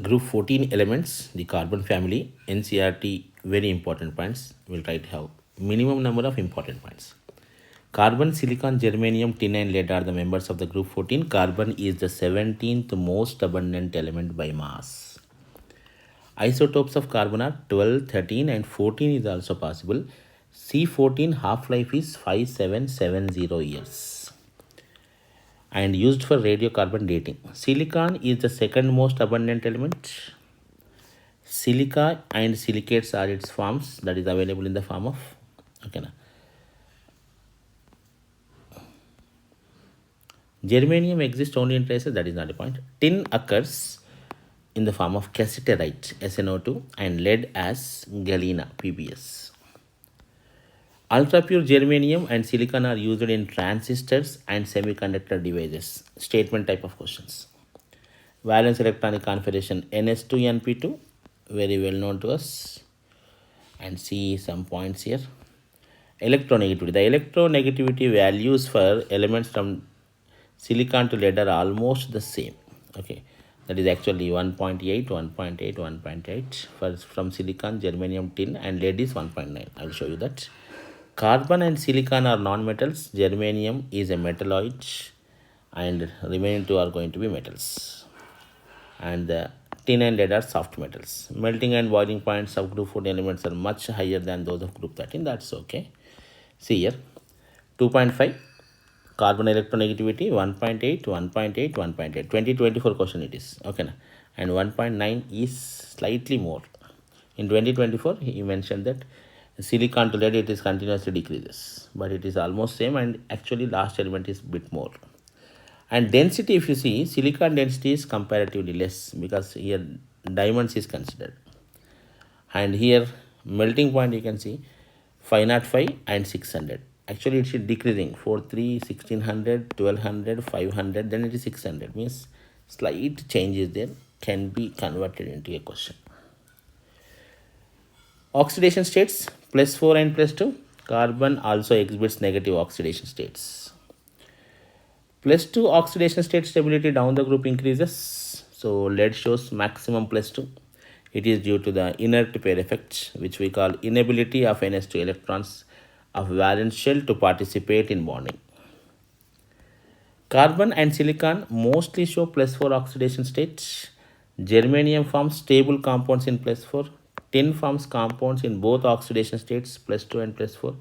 Group 14 elements, the carbon family, NCERT, very important points. We'll try to have minimum number of important points. Carbon, silicon, germanium, tin and lead are the members of the group 14. Carbon is the 17th most abundant element by mass. Isotopes of carbon are 12, 13 and 14 is also possible. C14 half-life is 5770 years and used for radiocarbon dating. Silicon is the second most abundant element. Silica and silicates are its forms that is available in the form of, okay na. Germanium exists only in traces, that is not a point. Tin occurs in the form of cassiterite, SnO2, and lead as galena, PbS. Ultra pure germanium and silicon are used in transistors and semiconductor devices. Statement type of questions. Valence electronic configuration Ns2np2, very well known to us. And see some points here. Electronegativity. The electronegativity values for elements from silicon to lead are almost the same. Okay, that is actually 1.8, 1.8, 1.8 for from silicon, germanium, tin, and lead is 1.9. I will show you that. Carbon and silicon are non-metals. Germanium is a metalloid, and remaining two are going to be metals. And the tin and lead are soft metals. Melting and boiling points of group 4 elements are much higher than those of group 13. That's okay. See here, 2.5. Carbon electronegativity 1.8, 1.8, 1.8. 2024 question it is. Okay. And 1.9 is slightly more. In 2024, he mentioned that silicon to lead it is continuously decreases, but it is almost same, and actually last element is bit more. And density, if you see, silicon density is comparatively less because here diamonds is considered. And here melting point you can see 505 and 600. Actually it should decreasing 43, 1600, 1200, 500, then it is 600. Means slight changes there can be converted into a question. Oxidation states +4 and +2. Carbon also exhibits negative oxidation states. +2 oxidation state stability down the group increases. So lead shows maximum +2. It is due to the inert pair effect, which we call inability of ns2 electrons of valence shell to participate in bonding. Carbon and silicon mostly show +4 oxidation state. Germanium forms stable compounds in +4. Tin forms compounds in both oxidation states, +2 and +4.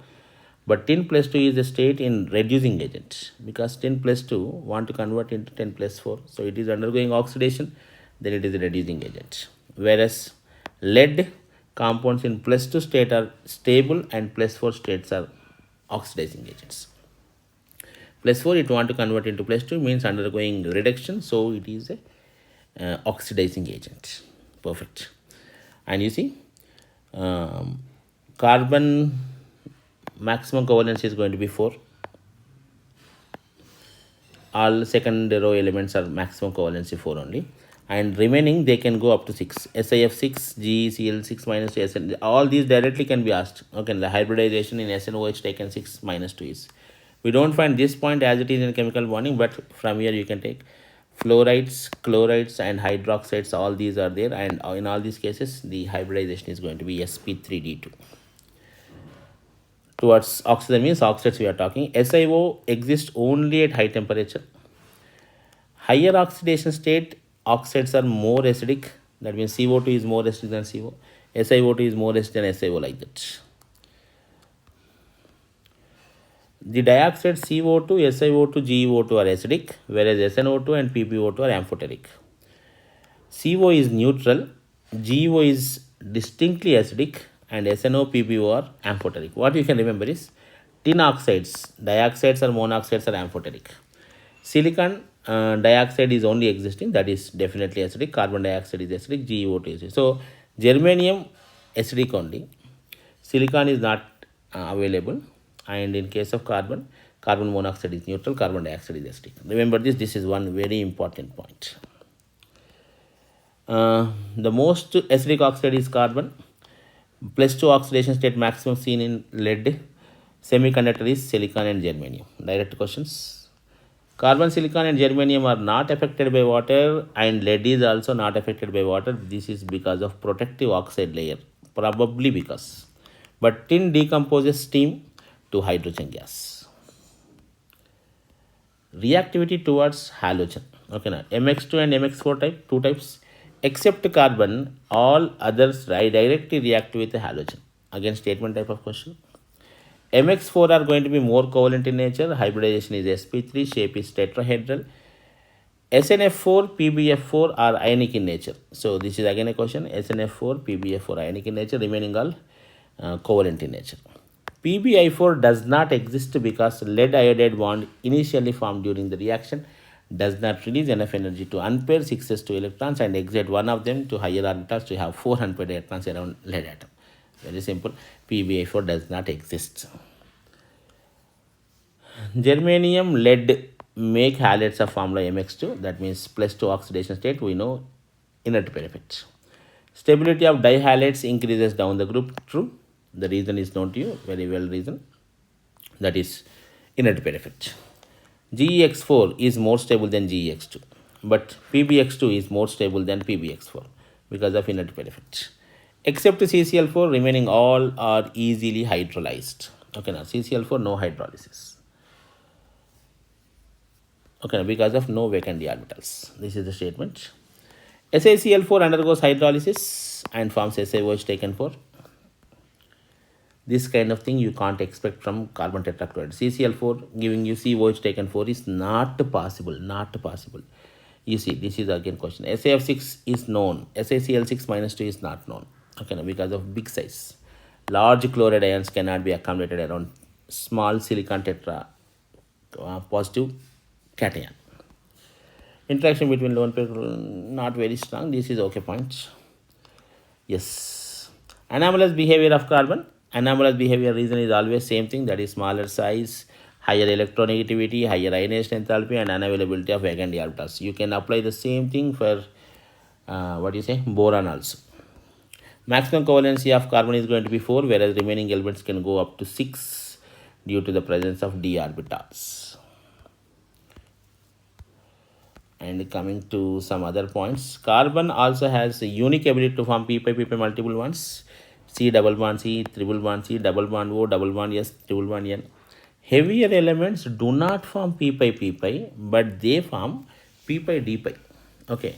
But tin +2 is a state in reducing agent because tin +2 want to convert into tin +4. So it is undergoing oxidation, then it is a reducing agent. Whereas lead compounds in +2 state are stable and +4 states are oxidizing agents. +4 it want to convert into +2 means undergoing reduction, so it is a oxidizing agent. Perfect. And you see carbon maximum covalence is going to be 4. All second row elements are maximum covalency 4 only, and remaining they can go up to 6. SiF6, GeCl6 minus 2, SN, all these directly can be asked. Okay, the hybridization in SNOH taken 6 minus 2 is. We don't find this point as it is in chemical bonding, but from here you can take fluorides, chlorides and hydroxides, all these are there, and in all these cases the hybridization is going to be sp3d2. Towards oxygen means oxides we are talking. SiO exists only at high temperature. Higher oxidation state, oxides are more acidic. That means CO2 is more acidic than CO. SiO2 is more acidic than SiO, like that. The dioxide CO2, SiO2, GeO2 are acidic, whereas SnO2 and PbO2 are amphoteric. CO is neutral, GeO is distinctly acidic, and SnO, PbO are amphoteric. What you can remember is tin oxides, dioxides or monoxides are amphoteric. Silicon dioxide is only existing, that is definitely acidic. Carbon dioxide is acidic, GeO2 is acidic. So germanium acidic only. Silicon is not available, and in case of carbon, carbon monoxide is neutral, carbon dioxide is acidic. Remember this is one very important point. The most acidic oxide is carbon. +2 oxidation state maximum seen in lead. Semiconductor is silicon and germanium. Direct questions. Carbon, silicon, and germanium are not affected by water, and lead is also not affected by water. This is because of protective oxide layer, probably because. But tin decomposes steam to hydrogen gas. Reactivity towards halogen. Okay, now MX2 and MX4 type, two types. Except carbon, all others directly react with halogen. Again, statement type of question. MX4 are going to be more covalent in nature. Hybridization is sp3, shape is tetrahedral. SNF4, PBF4 are ionic in nature. So this is again a question. SNF4, PBF4 ionic in nature, remaining all covalent in nature. PbI4 does not exist because lead iodide bond initially formed during the reaction does not release enough energy to unpair 6s2 electrons and exit one of them to higher orbitals to have 400 electrons around lead atom. Very simple. PbI4 does not exist. Germanium, lead make halides of formula MX2, that means plus 2 oxidation state, we know inert pair effect. Stability of dihalides increases down the group, true. The reason is known to you, very well reason, that is inert pair effect. GEX4 is more stable than GEX2, but PBX2 is more stable than PBX4 because of inert pair effect. Except CCl4, remaining all are easily hydrolyzed. Okay, now CCl4 no hydrolysis. Okay, now because of no vacant d orbitals. This is the statement. SaCl4 undergoes hydrolysis and forms SiOH taken 4. This kind of thing you can't expect from carbon tetrachloride. CCl4 giving you COH taken 4 is not possible, not possible. You see, this is again question. SaF6 is known, SaCl6 minus 2 is not known. Okay, now because of big size. Large chloride ions cannot be accumulated around small silicon tetra positive cation. Interaction between lone pair not very strong. This is okay point. Yes. Anomalous behavior of carbon. Anomalous behavior reason is always same thing, that is smaller size, higher electronegativity, higher ionization enthalpy, and unavailability of vacant d orbitals. You can apply the same thing for boron also. Maximum covalency of carbon is going to be 4, whereas remaining elements can go up to 6 due to the presence of d orbitals. And coming to some other points, carbon also has a unique ability to form pp multiple ones. C double bond C, triple bond C, double bond O, double bond S, triple bond N. Heavier elements do not form p pi, but they form p pi d pi. Okay,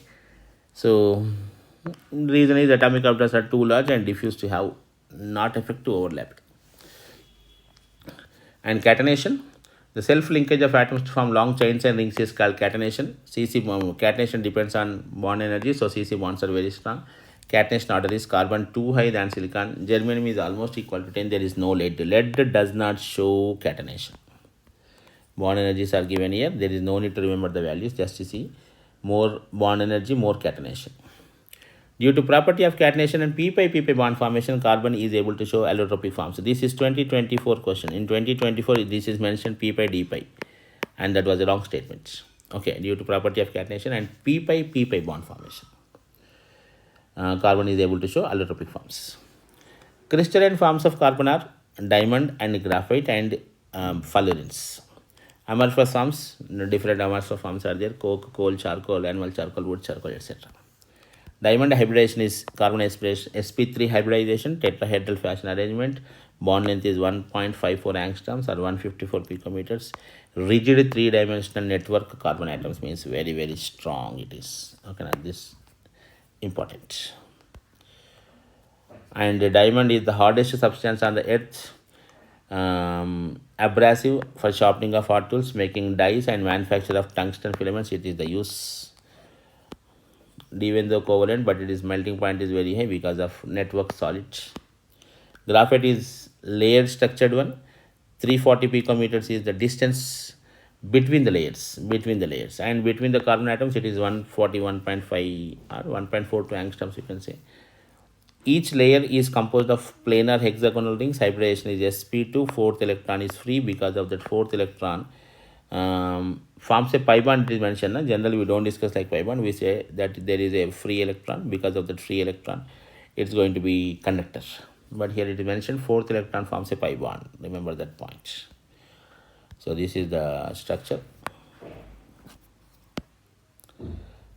so reason is atomic orbitals are too large and diffuse to have not effective overlap. And catenation, the self linkage of atoms to form long chains and rings is called catenation. Catenation depends on bond energy, so CC bonds are very strong. Catenation order is carbon too high than silicon. Germanium is almost equal to 10. There is no lead. Lead does not show catenation. Bond energies are given here. There is no need to remember the values. Just to see more bond energy, more catenation. Due to property of catenation and p pi bond formation, carbon is able to show allotropic form. So this is 2024 question. In 2024, this is mentioned p pi d pi, and that was a wrong statement. Okay, due to property of catenation and p pi bond formation. Carbon is able to show allotropic forms. Crystalline forms of carbon are diamond and graphite and fullerenes. Amorphous forms, different amorphous forms are there: coke, coal, charcoal, animal charcoal, wood charcoal, etc. Diamond hybridization is carbon sp3 hybridization, tetrahedral fashion arrangement. Bond length is 1.54 angstroms or 154 picometers. Rigid three-dimensional network carbon atoms means very, very strong it is. Okay, now this important. And the diamond is the hardest substance on the earth. Abrasive for sharpening of art tools, making dyes and manufacture of tungsten filaments. It is the use. Even though covalent, but its melting point is very high because of network solid. Graphite is layered structured one. 340 picometers is the distance between the layers, and between the carbon atoms it is 141.5 or 1.42 angstroms, you can say. Each layer is composed of planar hexagonal rings. Hybridization is sp2. Fourth electron is free. Because of that fourth electron forms a pi bond. It is mentioned. Generally we don't discuss like pi bond. We say that there is a free electron. Because of that free electron, it's going to be conductor. But here it is mentioned fourth electron forms a pi bond. Remember that point. So this is the structure.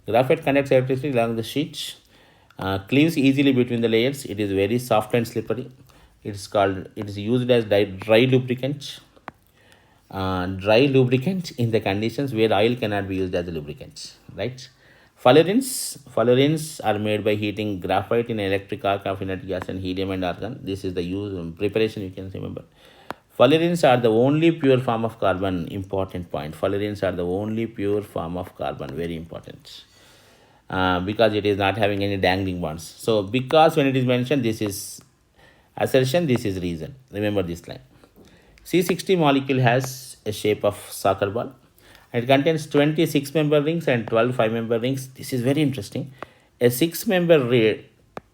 Graphite conducts electricity along the sheet, cleaves easily between the layers. It is very soft and slippery. It is used as dry lubricant. Dry lubricant in the conditions where oil cannot be used as a lubricant, right? Fullerenes are made by heating graphite in electric arc of inert gas and helium and argon. This is the use preparation, you can remember. Fullerenes are the only pure form of carbon. Important point. Fullerenes are the only pure form of carbon. Very important. Because it is not having any dangling bonds. So, because when it is mentioned, this is assertion, this is reason. Remember this line. C60 molecule has a shape of soccer ball. It contains 26 member rings and 12 5-member rings. This is very interesting. A 6-member ring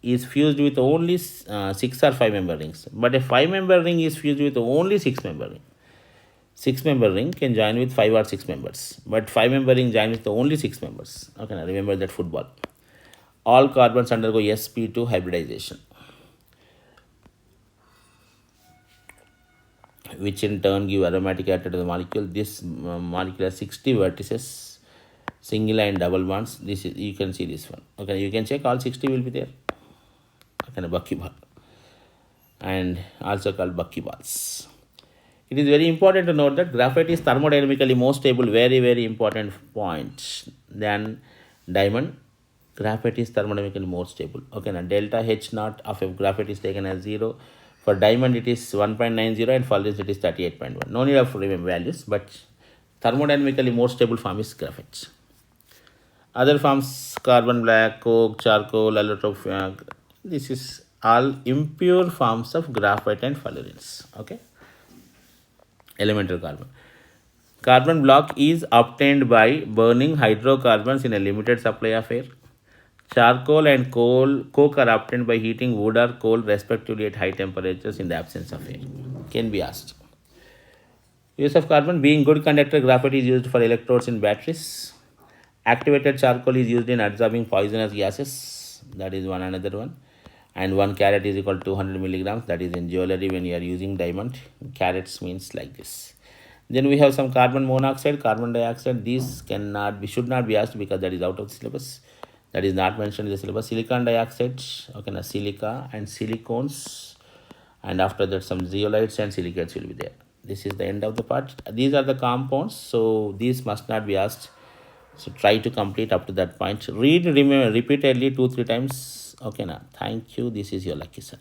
is fused with only 6 or 5-member rings, but a 5-member ring is fused with only 6-member ring. 6-member ring can join with 5 or 6 members, but 5-member ring join with only 6 members. Okay, now remember that football. All carbons undergo sp2 hybridization, which in turn give aromatic character to the molecule. This molecule has 60 vertices, single and double bonds. This is, you can see this one. Okay, you can check all 60 will be there. Okay, buckyball, and also called buckyballs. It is very important to note that graphite is thermodynamically more stable, very, very important point, than diamond. Graphite is thermodynamically more stable. Okay, now delta H naught of a graphite is taken as 0. For diamond, it is 1.90, and for this, it is 38.1. No need of remember values, but thermodynamically more stable form is graphite. Other forms, carbon black, coke, charcoal, allotrope, this is all impure forms of graphite and fullerenes. Okay. Elemental carbon. Carbon block is obtained by burning hydrocarbons in a limited supply of air. Charcoal and coke are obtained by heating wood or coal respectively at high temperatures in the absence of air. Can be asked. Use of carbon. Being good conductor, graphite is used for electrodes in batteries. Activated charcoal is used in absorbing poisonous gases. That is another one. And 1 carat is equal to 200 milligrams. That is in jewelry when you are using diamond. Carats means like this. Then we have some carbon monoxide, carbon dioxide. These should not be asked because that is out of the syllabus. That is not mentioned in the syllabus. Silicon dioxide, okay, now silica and silicones, and after that some zeolites and silicates will be there. This is the end of the part. These are the compounds, so these must not be asked. So try to complete up to that point. Read repeatedly 2-3 times. Okay, now thank you. This is your lucky sir.